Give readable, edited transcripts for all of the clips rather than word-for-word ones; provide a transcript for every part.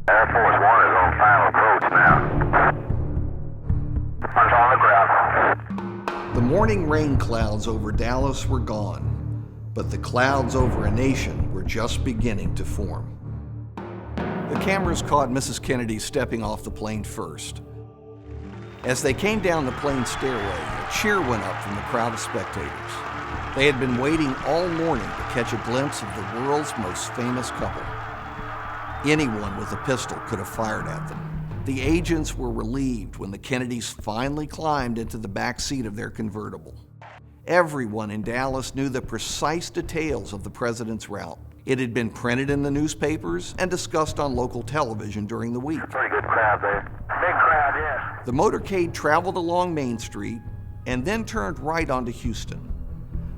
Air Force One is on final approach now. Punch on the ground. The morning rain clouds over Dallas were gone, but the clouds over a nation were just beginning to form. The cameras caught Mrs. Kennedy stepping off the plane first. As they came down the plane stairway, a cheer went up from the crowd of spectators. They had been waiting all morning to catch a glimpse of the world's most famous couple. Anyone with a pistol could have fired at them. The agents were relieved when the Kennedys finally climbed into the back seat of their convertible. Everyone in Dallas knew the precise details of the president's route. It had been printed in the newspapers and discussed on local television during the week. Pretty good crowd there. Big crowd, yes. The motorcade traveled along Main Street and then turned right onto Houston.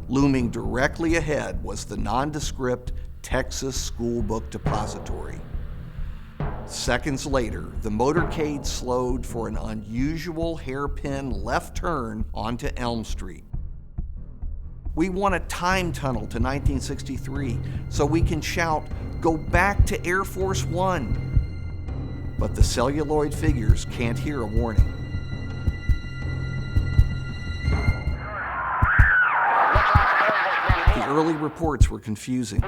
Looming directly ahead was the nondescript Texas School Book Depository. Seconds later, the motorcade slowed for an unusual hairpin left turn onto Elm Street. We want a time tunnel to 1963 so we can shout, "Go back to Air Force One." But the celluloid figures can't hear a warning. The early reports were confusing.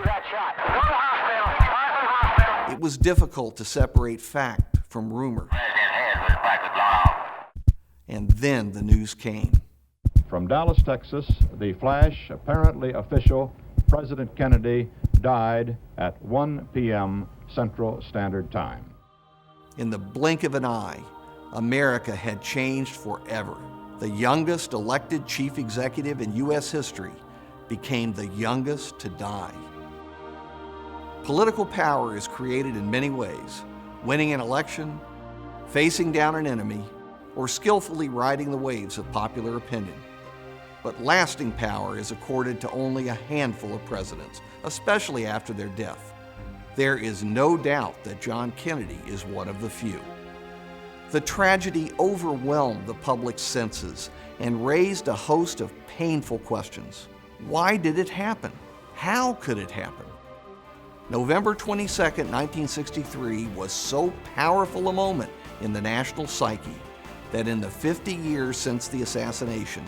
It was difficult to separate fact from rumor. And then the news came. From Dallas, Texas, the flash, apparently official, President Kennedy died at 1 p.m. Central Standard Time. In the blink of an eye, America had changed forever. The youngest elected chief executive in U.S. history became the youngest to die. Political power is created in many ways: winning an election, facing down an enemy, or skillfully riding the waves of popular opinion. But lasting power is accorded to only a handful of presidents, especially after their death. There is no doubt that John Kennedy is one of the few. The tragedy overwhelmed the public's senses and raised a host of painful questions. Why did it happen? How could it happen? November 22, 1963 was so powerful a moment in the national psyche that in the 50 years since the assassination,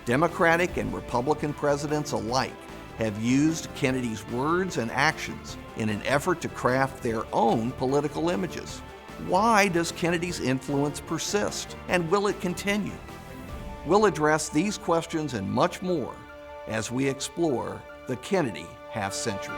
Democratic and Republican presidents alike have used Kennedy's words and actions in an effort to craft their own political images. Why does Kennedy's influence persist, and will it continue? We'll address these questions and much more as we explore the Kennedy half-century.